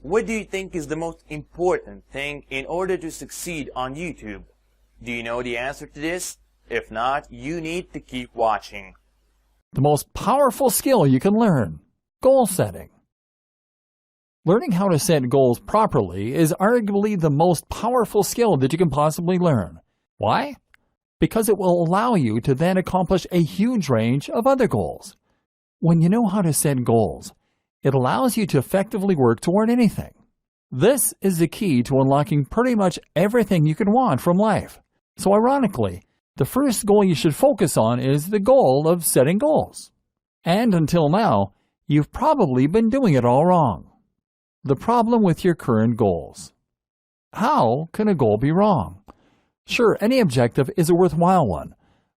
What do you think is the most important thing in order to succeed on YouTube? Do you know the answer to this? If not, you need to keep watching. The most powerful skill you can learn: goal setting. Learning how to set goals properly is arguably the most powerful skill that you can possibly learn. Why? Because it will allow you to then accomplish a huge range of other goals. When you know how to set goals, it allows you to effectively work toward anything. This is the key to unlocking pretty much everything you can want from life. So ironically, the first goal you should focus on is the goal of setting goals. And until now, you've probably been doing it all wrong. The problem with your current goals. How can a goal be wrong? Sure, any objective is a worthwhile one,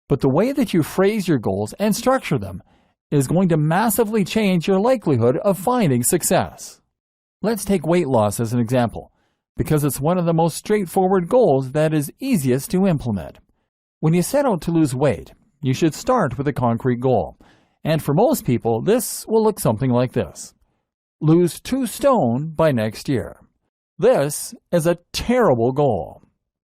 but the way that you phrase your goals and structure them is going to massively change your likelihood of finding success. Let's take weight loss as an example, because it's one of the most straightforward goals that is easiest to implement. When you set out to lose weight, you should start with a concrete goal, and for most people, this will look something like this. Lose 2 stone by next year. This is a terrible goal.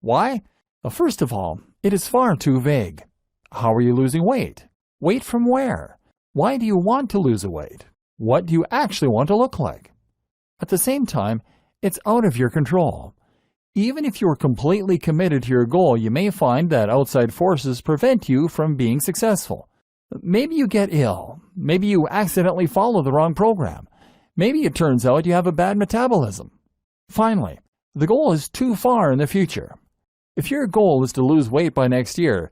Why? Well, first of all, it is far too vague. How are you losing weight? Weight from where? Why do you want to lose weight? What do you actually want to look like? At the same time, it's out of your control. Even if you are completely committed to your goal, you may find that outside forces prevent you from being successful. Maybe you get ill. Maybe you accidentally follow the wrong program. Maybe it turns out you have a bad metabolism. Finally, the goal is too far in the future. If your goal is to lose weight by next year,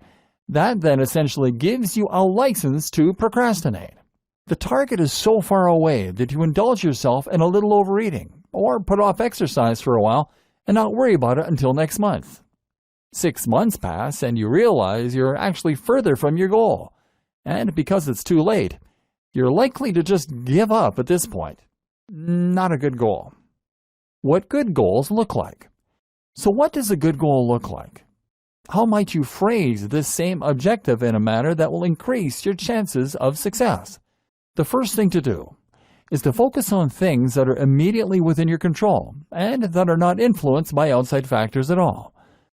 that then essentially gives you a license to procrastinate. The target is so far away that you indulge yourself in a little overeating, or put off exercise for a while and not worry about it until next month. 6 months pass and you realize you're actually further from your goal, and because it's too late, you're likely to just give up at this point. Not a good goal. What good goals look like? So what does a good goal look like? How might you phrase this same objective in a manner that will increase your chances of success? The first thing to do is to focus on things that are immediately within your control and that are not influenced by outside factors at all.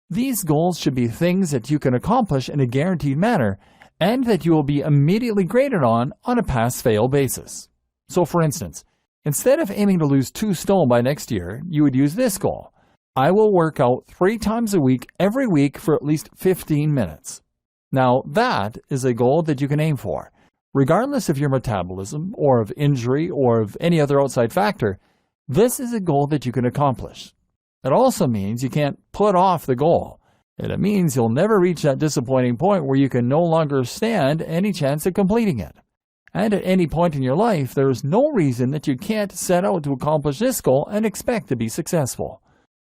These goals should be things that you can accomplish in a guaranteed manner and that you will be immediately graded on a pass-fail basis. So for instance, instead of aiming to lose 2 stone by next year, you would use this goal. I will work out 3 times a week every week for at least 15 minutes. Now that is a goal that you can aim for. Regardless of your metabolism or of injury or of any other outside factor, this is a goal that you can accomplish. It also means you can't put off the goal, and it means you'll never reach that disappointing point where you can no longer stand any chance of completing it. And at any point in your life, there is no reason that you can't set out to accomplish this goal and expect to be successful.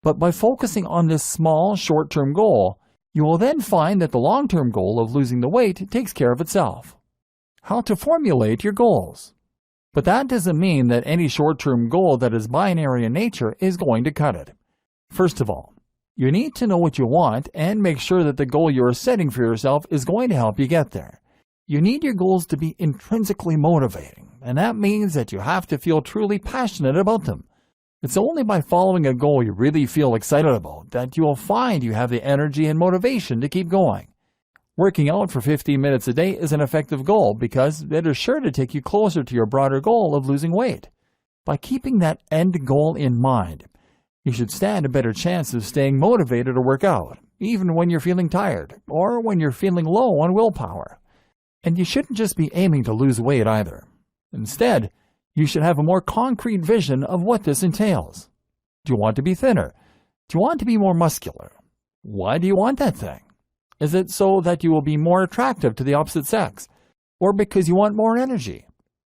But by focusing on this small, short-term goal, you will then find that the long-term goal of losing the weight takes care of itself. How to formulate your goals. But that doesn't mean that any short-term goal that is binary in nature is going to cut it. First of all, you need to know what you want and make sure that the goal you are setting for yourself is going to help you get there. You need your goals to be intrinsically motivating, and that means that you have to feel truly passionate about them. It's only by following a goal you really feel excited about that you will find you have the energy and motivation to keep going. Working out for 15 minutes a day is an effective goal because it is sure to take you closer to your broader goal of losing weight. By keeping that end goal in mind, you should stand a better chance of staying motivated to work out, even when you're feeling tired or when you're feeling low on willpower. And you shouldn't just be aiming to lose weight either. Instead, you should have a more concrete vision of what this entails. Do you want to be thinner? Do you want to be more muscular? Why do you want that thing? Is it so that you will be more attractive to the opposite sex? Or because you want more energy?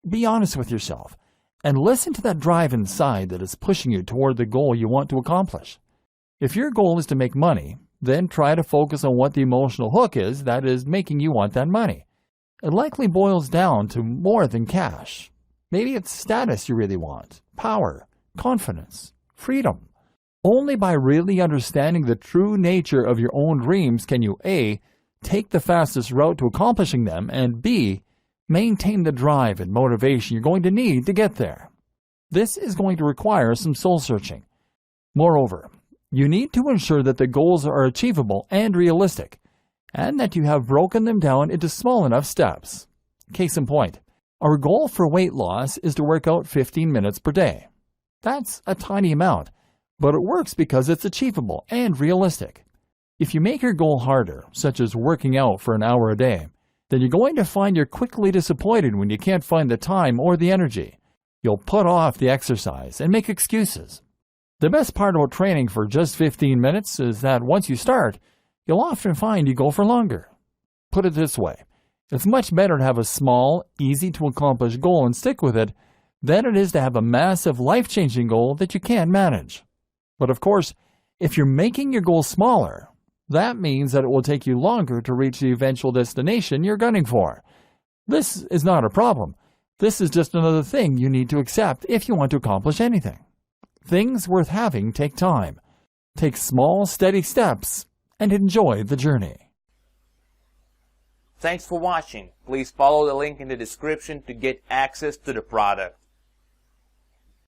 Be honest with yourself and listen to that drive inside that is pushing you toward the goal you want to accomplish. If your goal is to make money, then try to focus on what the emotional hook is that is making you want that money. It likely boils down to more than cash. Maybe it's status you really want, power, confidence, freedom. Only by really understanding the true nature of your own dreams can you A, take the fastest route to accomplishing them, and B, maintain the drive and motivation you're going to need to get there. This is going to require some soul searching. Moreover, you need to ensure that the goals are achievable and realistic, and that you have broken them down into small enough steps. Case in point, our goal for weight loss is to work out 15 minutes per day. That's a tiny amount, but it works because it's achievable and realistic. If you make your goal harder, such as working out for an hour a day, then you're going to find you're quickly disappointed when you can't find the time or the energy. You'll put off the exercise and make excuses. The best part about training for just 15 minutes is that once you start, you'll often find you go for longer. Put it this way, it's much better to have a small, easy-to-accomplish goal and stick with it than it is to have a massive, life-changing goal that you can't manage. But of course, if you're making your goal smaller, that means that it will take you longer to reach the eventual destination you're gunning for. This is not a problem. This is just another thing you need to accept if you want to accomplish anything. Things worth having take time. Take small, steady steps and enjoy the journey. Thanks for watching. Please follow the link in the description to get access to the product.